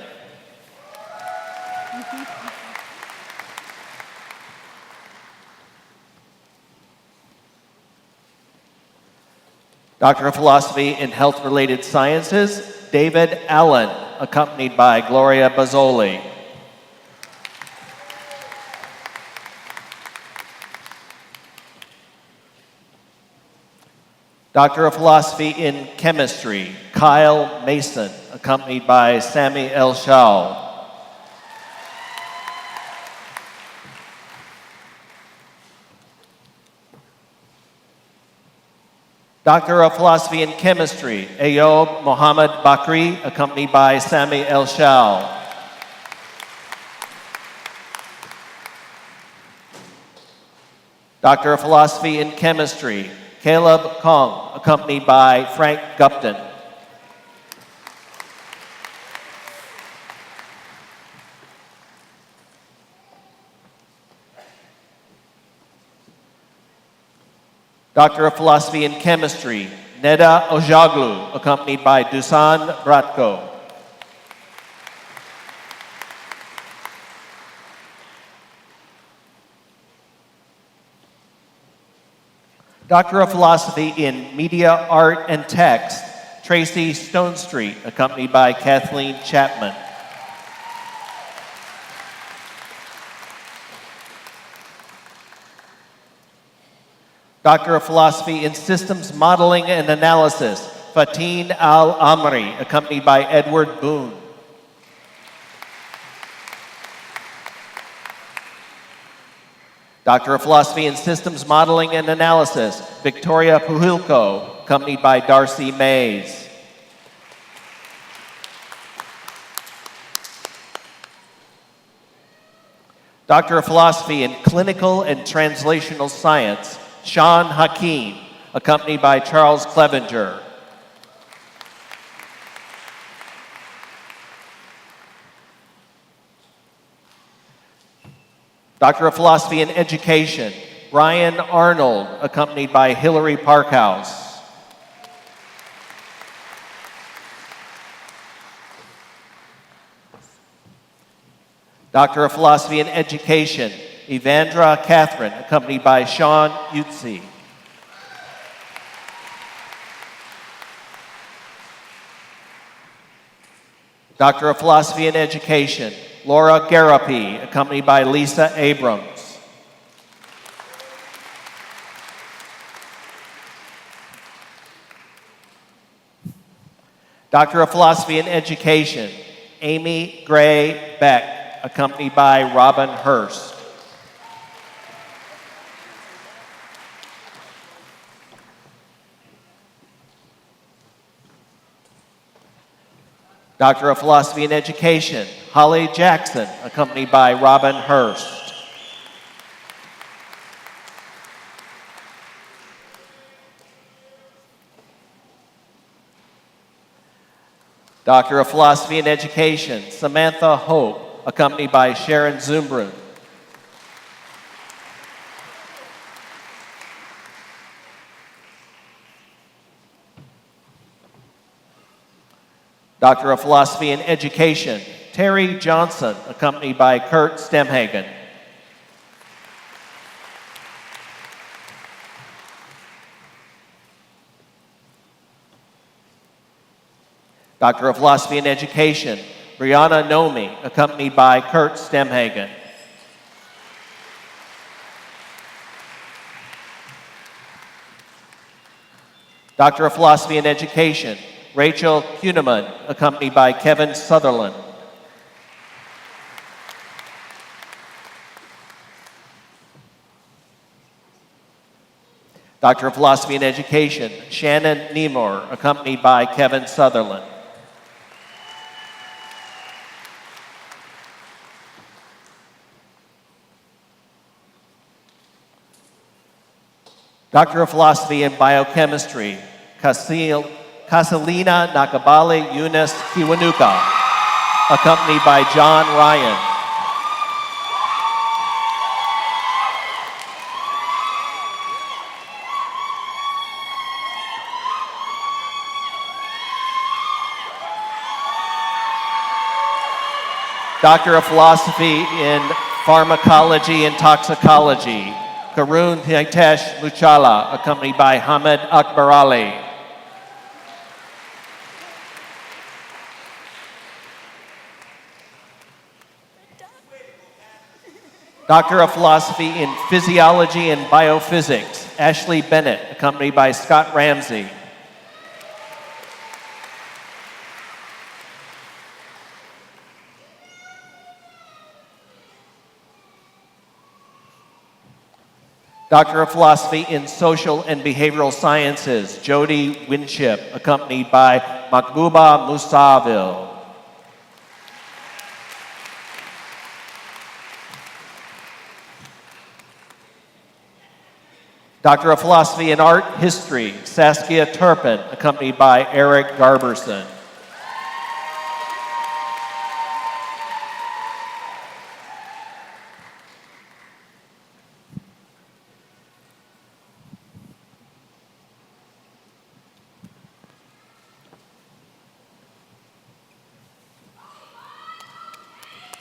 Doctor of Philosophy in Health-Related Sciences, David Allen, accompanied by Gloria Bazzoli. Doctor of Philosophy in Chemistry, Kyle Mason, accompanied by Sammy El Shao. Doctor of Philosophy in Chemistry, Ayob Mohammed Bakri, accompanied by Sami El Shal. Doctor of Philosophy in Chemistry, Caleb Kong, accompanied by Frank Gupton. Doctor of Philosophy in Chemistry, Neda Ojaglu, accompanied by Dusan Bratko. Doctor of Philosophy in Media, Art, and Text, Tracy Stonestreet, accompanied by Kathleen Chapman. Doctor of Philosophy in Systems Modeling and Analysis, Fatin Al-Amri, accompanied by Edward Boone. Doctor of Philosophy in Systems Modeling and Analysis, Victoria Puhilko, accompanied by Darcy Mays. Doctor of Philosophy in Clinical and Translational Science, Sean Hakeem, accompanied by Charles Clevenger. Doctor of Philosophy in Education, Brian Arnold, accompanied by Hillary Parkhouse. Doctor of Philosophy in Education, Evandra Catherine, accompanied by Sean Utsi. Doctor of Philosophy in Education, Laura Garapi, accompanied by Lisa Abrams. Doctor of Philosophy in Education, Amy Gray Beck, accompanied by Robin Hurst. Doctor of Philosophy in Education, Holly Jackson, accompanied by Robin Hurst. Doctor of Philosophy in Education, Samantha Hope, accompanied by Sharon Zumbrun. Doctor of Philosophy in Education, Terry Johnson, accompanied by Kurt Stemhagen. Doctor of Philosophy in Education, Brianna Nomi, accompanied by Kurt Stemhagen. Doctor of Philosophy in Education, Rachel Kuhneman, accompanied by Kevin Sutherland. Doctor of Philosophy in Education, Shannon Nemor, accompanied by Kevin Sutherland. Doctor of Philosophy in Biochemistry, Kasilina Nakabali Yunus Kiwanuka, accompanied by John Ryan. Doctor of Philosophy in Pharmacology and Toxicology, Karun Hitesh Muchala, accompanied by Hamid Akbar Ali. Doctor of Philosophy in Physiology and Biophysics, Ashley Bennett, accompanied by Scott Ramsey. Doctor of Philosophy in Social and Behavioral Sciences, Jody Winship, accompanied by Makbuba Musavil. Doctor of Philosophy in Art History, Saskia Turpin, accompanied by Eric Garberson.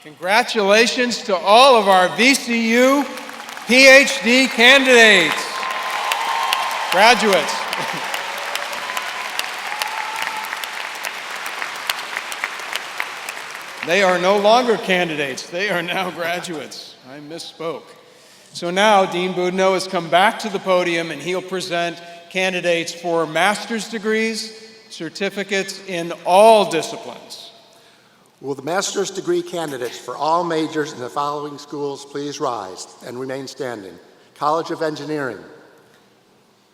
Congratulations to all of our VCU PhD candidates. Graduates. They are no longer candidates. They are now graduates. I misspoke. So now Dean Boudinot has come back to the podium and he'll present candidates for master's degrees, certificates in all disciplines. Will the master's degree candidates for all majors in the following schools please rise and remain standing? College of Engineering,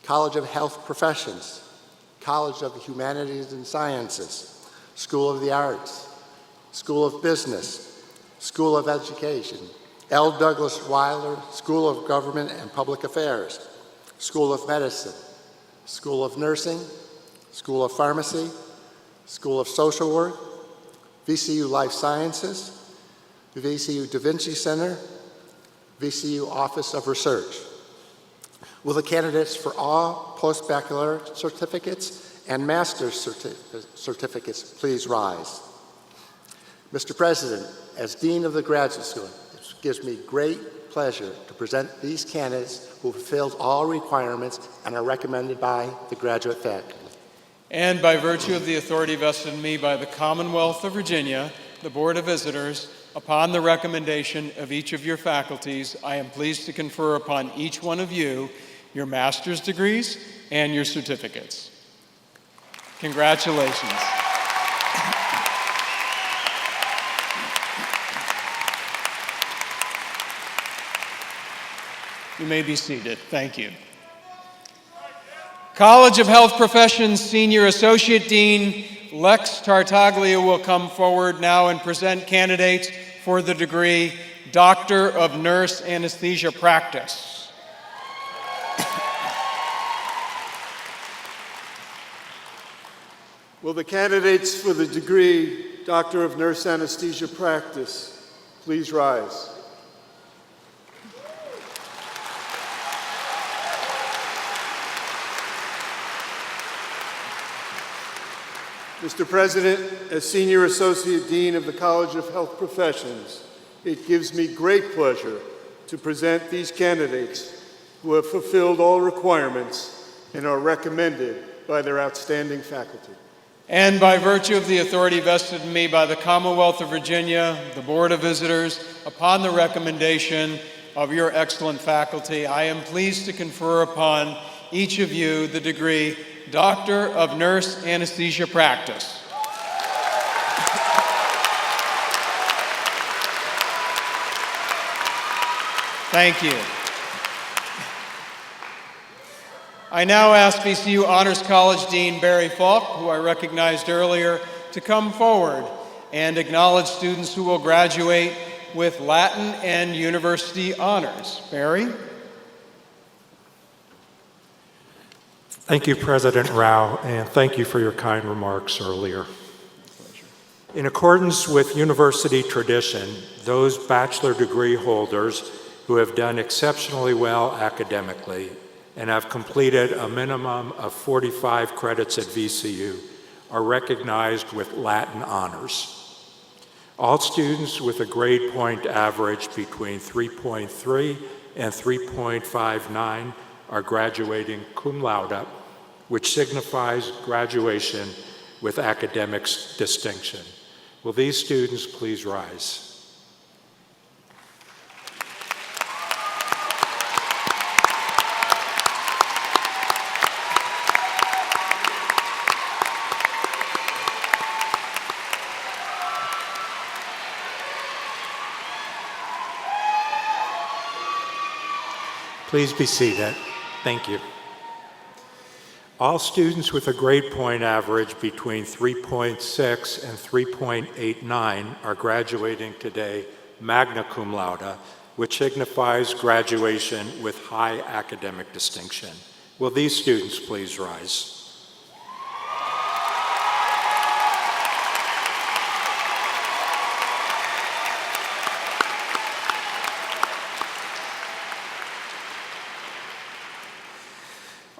College of Health Professions, College of the Humanities and Sciences, School of the Arts, School of Business, School of Education, L. Douglas Weiler School of Government and Public Affairs, School of Medicine, School of Nursing, School of Pharmacy, School of Social Work, VCU Life Sciences, VCU Da Vinci Center, VCU Office of Research. Will the candidates for all post-baccalaureate certificates and master's certificates please rise? Mr. President, as Dean of the Graduate School, it gives me great pleasure to present these candidates who fulfilled all requirements and are recommended by the graduate faculty. And by virtue of the authority vested in me by the Commonwealth of Virginia, the Board of Visitors, upon the recommendation of each of your faculties, I am pleased to confer upon each one of you your master's degrees and your certificates. Congratulations. You may be seated. Thank you. College of Health Professions Senior Associate Dean Lex Tartaglia will come forward now and present candidates for the degree Doctor of Nurse Anesthesia Practice. Will the candidates for the degree Doctor of Nurse Anesthesia Practice please rise? Mr. President, as Senior Associate Dean of the College of Health Professions, it gives me great pleasure to present these candidates who have fulfilled all requirements and are recommended by their outstanding faculty. And by virtue of the authority vested in me by the Commonwealth of Virginia, the Board of Visitors, upon the recommendation of your excellent faculty, I am pleased to confer upon each of you the degree Doctor of Nurse Anesthesia Practice. Thank you. I now ask VCU Honors College Dean Barry Falk, who I recognized earlier, to come forward and acknowledge students who will graduate with Latin and University honors. Barry? Thank you, President Rao, and thank you for your kind remarks earlier. In accordance with university tradition, those bachelor degree holders who have done exceptionally well academically and have completed a minimum of 45 credits at VCU are recognized with Latin honors. All students with a grade point average between 3.3 and 3.59 are graduating cum laude, which signifies graduation with academic distinction. Will these students please rise? Please be seated. Thank you. All students with a grade point average between 3.6 and 3.89 are graduating today magna cum laude, which signifies graduation with high academic distinction. Will these students please rise?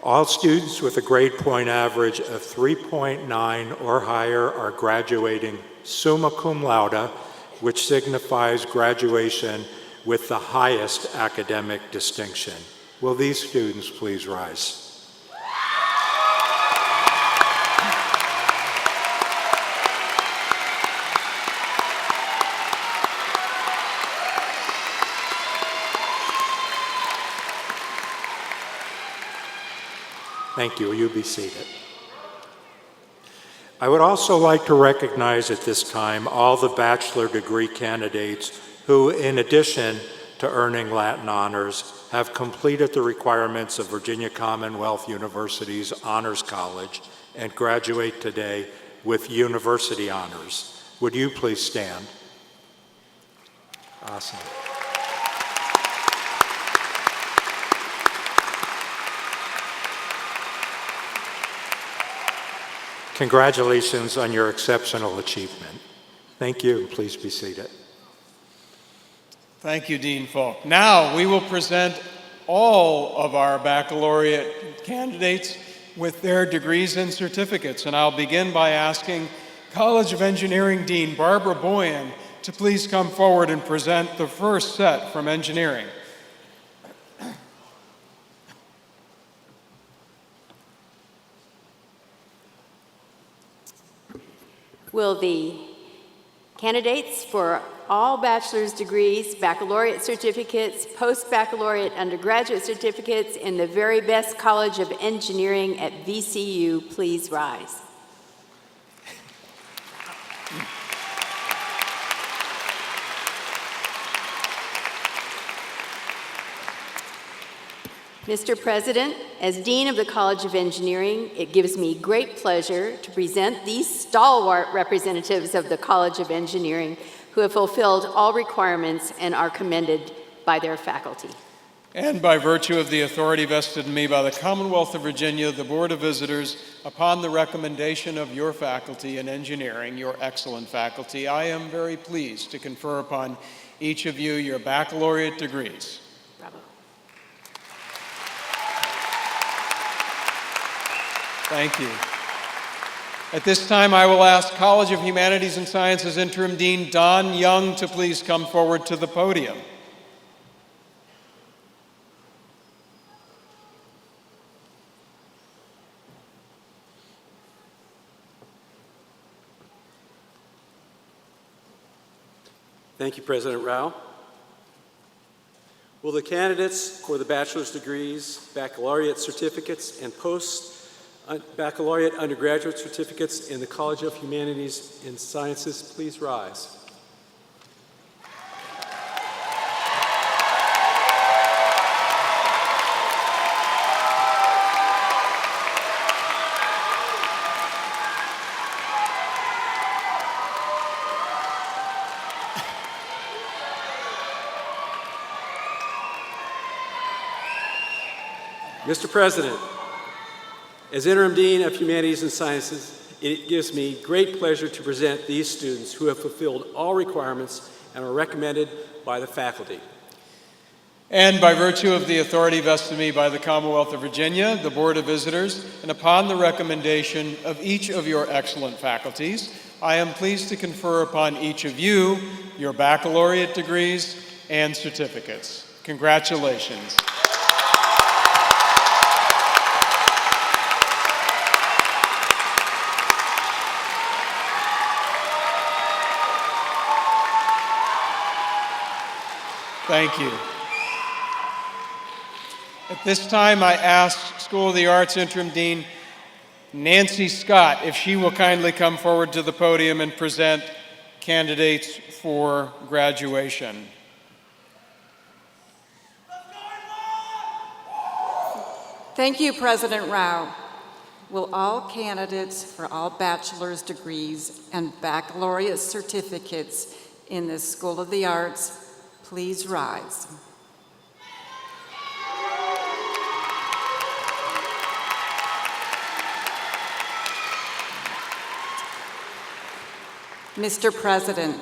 All students with a grade point average of 3.9 or higher are graduating summa cum laude, which signifies graduation with the highest academic distinction. Will these students please rise? Thank you. Will you be seated? I would also like to recognize at this time all the bachelor degree candidates who, in addition to earning Latin honors, have completed the requirements of Virginia Commonwealth University's Honors College and graduate today with university honors. Would you please stand? Awesome. Congratulations on your exceptional achievement. Thank you, and please be seated. Thank you, Dean Falk. Now we will present all of our baccalaureate candidates with their degrees and certificates. And I'll begin by asking College of Engineering Dean Barbara Boyan to please come forward and present the first set from engineering. Will the candidates for all bachelor's degrees, baccalaureate certificates, post-baccalaureate undergraduate certificates in the very best College of Engineering at VCU please rise? Mr. President, as Dean of the College of Engineering, it gives me great pleasure to present these stalwart representatives of the College of Engineering who have fulfilled all requirements and are commended by their faculty. And by virtue of the authority vested in me by the Commonwealth of Virginia, the Board of Visitors, upon the recommendation of your faculty in engineering, your excellent faculty, I am very pleased to confer upon each of you your baccalaureate degrees. Bravo. Thank you. At this time, I will ask College of Humanities and Sciences Interim Dean Don Young to please come forward to the podium. Thank you, President Rao. Will the candidates for the bachelor's degrees, baccalaureate certificates, and post-baccalaureate undergraduate certificates in the College of Humanities and Sciences please rise? Mr. President, as Interim Dean of Humanities and Sciences, it gives me great pleasure to present these students who have fulfilled all requirements and are recommended by the faculty. And by virtue of the authority vested in me by the Commonwealth of Virginia, the Board of Visitors, and upon the recommendation of each of your excellent faculties, I am pleased to confer upon each of you your baccalaureate degrees and certificates. Congratulations. Thank you. At this time, I ask School of the Arts Interim Dean Nancy Scott if she will kindly come forward to the podium and present candidates for graduation. Thank you, President Rao. Will all candidates for all bachelor's degrees and baccalaureate certificates in the School of the Arts please rise? Mr. President,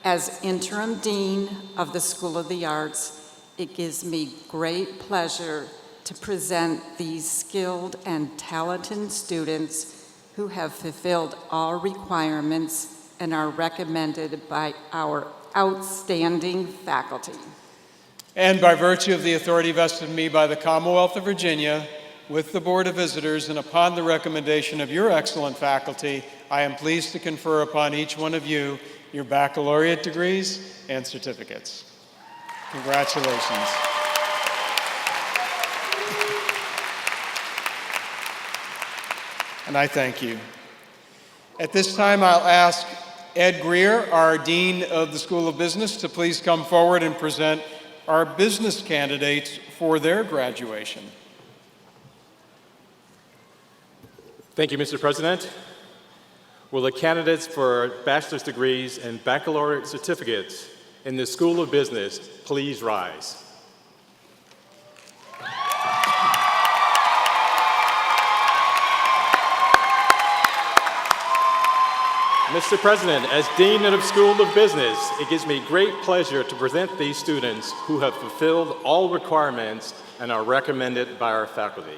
as Interim Dean of the School of the Arts, it gives me great pleasure to present these skilled and talented students who have fulfilled all requirements and are recommended by our outstanding faculty. And by virtue of the authority vested in me by the Commonwealth of Virginia, with the Board of Visitors, and upon the recommendation of your excellent faculty, I am pleased to confer upon each one of you your baccalaureate degrees and certificates. Congratulations. And I thank you. At this time, I'll ask Ed Greer, our Dean of the School of Business, to please come forward and present our business candidates for their graduation. Thank you, Mr. President. Will the candidates for bachelor's degrees and baccalaureate certificates in the School of Business please rise? Mr. President, as Dean of the School of Business, it gives me great pleasure to present these students who have fulfilled all requirements and are recommended by our faculty.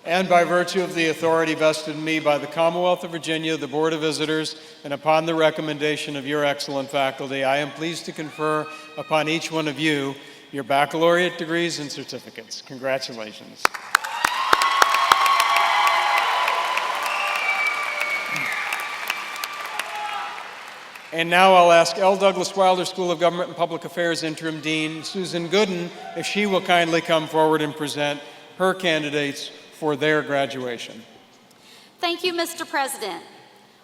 And by virtue of the authority vested in me by the Commonwealth of Virginia, the Board of Visitors, and upon the recommendation of your excellent faculty, I am pleased to confer upon each one of you your baccalaureate degrees and certificates. Congratulations. And now I'll ask L. Douglas Wilder School of Government and Public Affairs Interim Dean Susan Gooden if she will kindly come forward and present her candidates for their graduation. Thank you, Mr. President.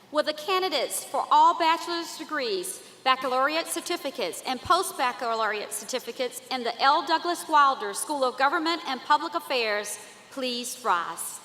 Will the candidates for all bachelor's degrees, baccalaureate certificates, and post-baccalaureate certificates in the L. Douglas Wilder School of Government and Public Affairs please rise?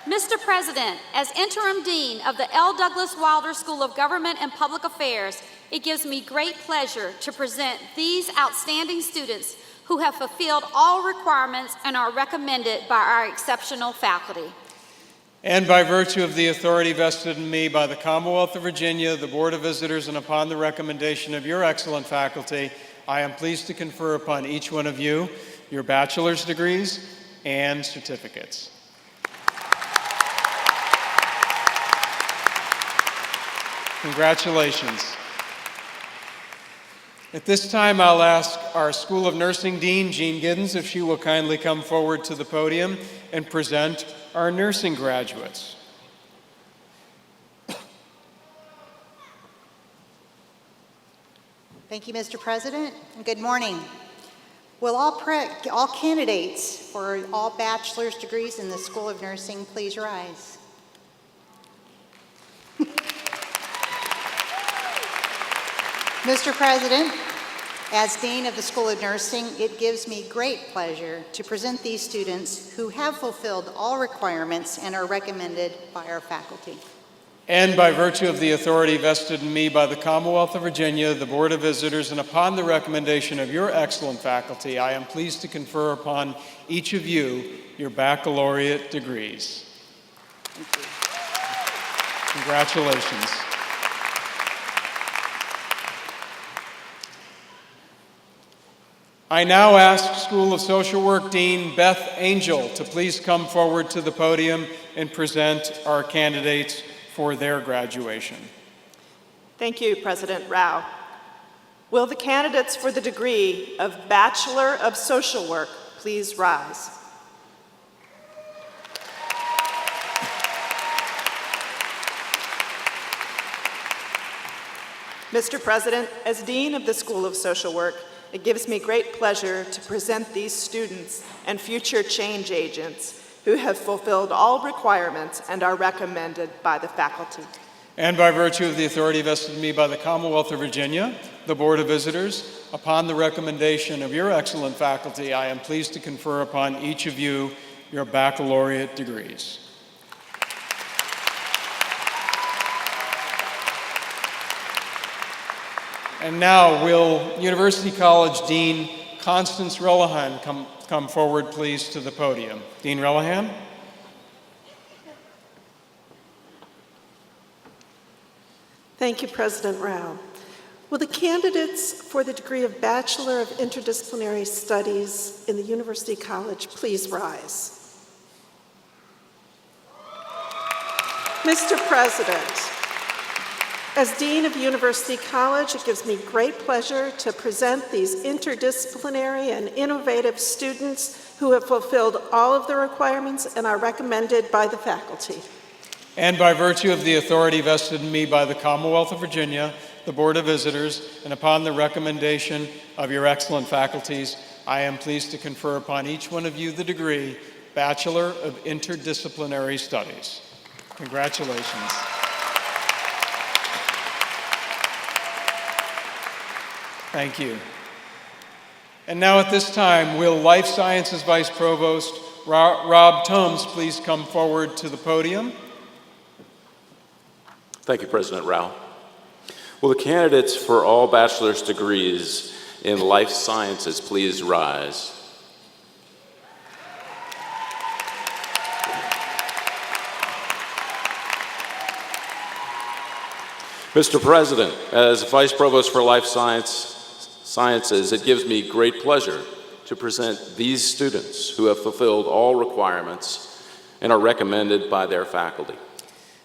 Mr. President, as Interim Dean of the L. Douglas Wilder School of Government and Public Affairs, it gives me great pleasure to present these outstanding students who have fulfilled all requirements and are recommended by our exceptional faculty. And by virtue of the authority vested in me by the Commonwealth of Virginia, the Board of Visitors, and upon the recommendation of your excellent faculty, I am pleased to confer upon each one of you your bachelor's degrees and certificates. Congratulations. At this time, I'll ask our School of Nursing Dean, Jean Giddens, if she will kindly come forward to the podium and present our nursing graduates. Thank you, Mr. President, and good morning. Will all candidates for all bachelor's degrees in the School of Nursing please rise? Mr. President, as Dean of the School of Nursing, it gives me great pleasure to present these students who have fulfilled all requirements and are recommended by our faculty. And by virtue of the authority vested in me by the Commonwealth of Virginia, the Board of Visitors, and upon the recommendation of your excellent faculty, I am pleased to confer upon each of you your baccalaureate degrees. Thank you. Congratulations. I now ask School of Social Work Dean Beth Angel to please come forward to the podium and present our candidates for their graduation. Thank you, President Rao. Will the candidates for the degree of Bachelor of Social Work please rise? Mr. President, as Dean of the School of Social Work, it gives me great pleasure to present these students and future change agents who have fulfilled all requirements and are recommended by the faculty. And by virtue of the authority vested in me by the Commonwealth of Virginia, the Board of Visitors, upon the recommendation of your excellent faculty, I am pleased to confer upon each of you your baccalaureate degrees. And now, will University College Dean Constance Relihan come forward, please, to the podium. Dean Relihan. Thank you, President Rao. Will the candidates for the degree of Bachelor of Interdisciplinary Studies in the University College please rise? Mr. President, as Dean of University College, it gives me great pleasure to present these interdisciplinary and innovative students who have fulfilled all of the requirements and are recommended by the faculty. And by virtue of the authority vested in me by the Commonwealth of Virginia, the Board of Visitors, and upon the recommendation of your excellent faculties, I am pleased to confer upon each one of you the degree Bachelor of Interdisciplinary Studies. Congratulations. Thank you. And now at this time, will Life Sciences Vice Provost Rob Tomes please come forward to the podium? Thank you, President Rao. Will the candidates for all bachelor's degrees in life sciences, please rise. Mr. President, as Vice Provost for Life Sciences, it gives me great pleasure to present these students who have fulfilled all requirements and are recommended by their faculty.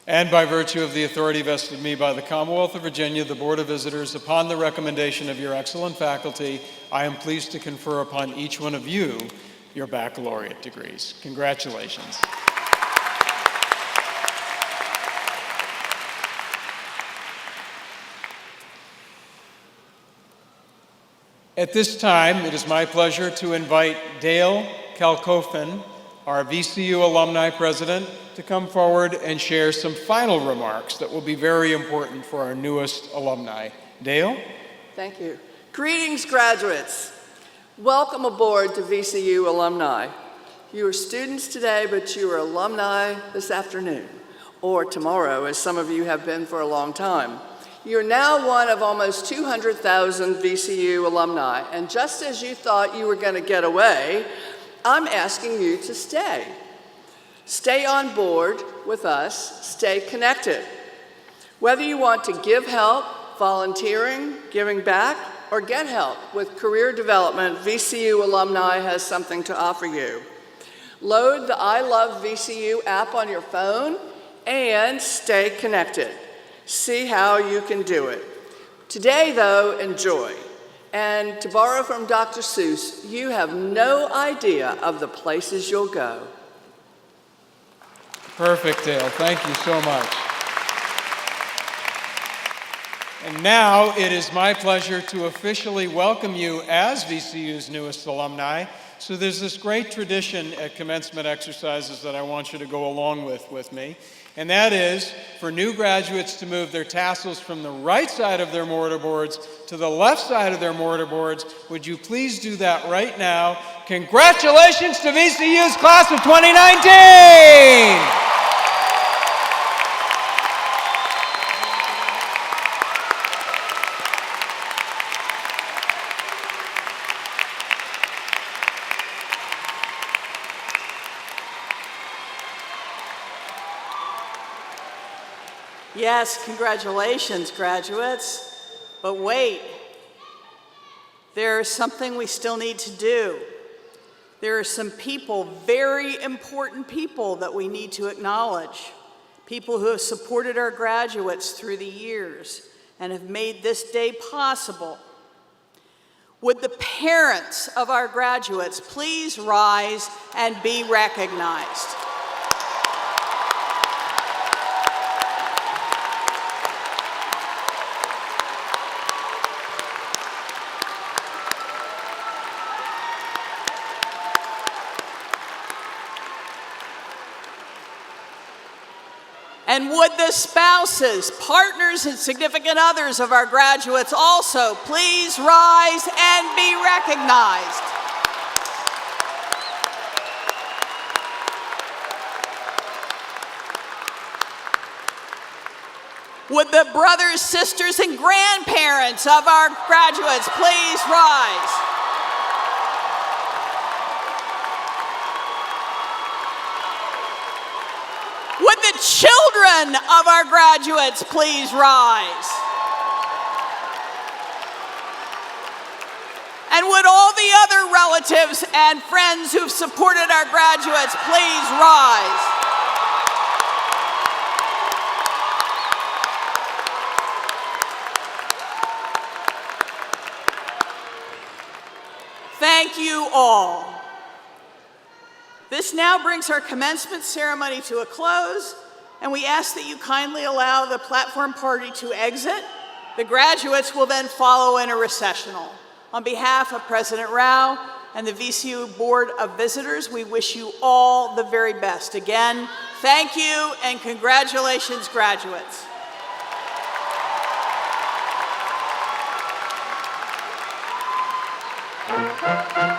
And by virtue of the authority vested in me by the Commonwealth of Virginia, the Board of Visitors, upon the recommendation of your excellent faculty, I am pleased to confer upon each one of you your baccalaureate degrees. Congratulations. At this time, it is my pleasure to invite Dale Kalkofen, our VCU Alumni President, to come forward and share some final remarks that will be very important for our newest alumni. Dale? Thank you. Greetings, graduates. Welcome aboard to VCU Alumni. You are students today, but you are alumni this afternoon, or tomorrow, as some of you have been for a long time. You're now one of almost 200,000 VCU alumni, and just as you thought you were going to get away, I'm asking you to stay. Stay on board with us, stay connected. Whether you want to give help, volunteering, giving back, or get help with career development, VCU Alumni has something to offer you. Load the I Love VCU app on your phone and stay connected. See how you can do it. Today, though, enjoy. And to borrow from Dr. Seuss, you have no idea of the places you'll go. Perfect, Dale. Thank you so much. And now it is my pleasure to officially welcome you as VCU's newest alumni. So there's this great tradition at commencement exercises that I want you to go along with me. And that is for new graduates to move their tassels from the right side of their mortarboards to the left side of their mortarboards. Would you please do that right now? Congratulations to VCU's class of 2019! Yes, congratulations, graduates. But wait, there's something we still need to do. There are some people, very important people, that we need to acknowledge. People who have supported our graduates through the years and have made this day possible. Would the parents of our graduates please rise and be recognized? And would the spouses, partners, and significant others of our graduates also please rise and be recognized? Would the brothers, sisters, and grandparents of our graduates please rise? Would the children of our graduates please rise? And would all the other relatives and friends who've supported our graduates please rise? Thank you all. This now brings our commencement ceremony to a close, and we ask that you kindly allow the platform party to exit. The graduates will then follow in a recessional. On behalf of President Rao and the VCU Board of Visitors, we wish you all the very best. Again, thank you and congratulations, graduates. Thank you.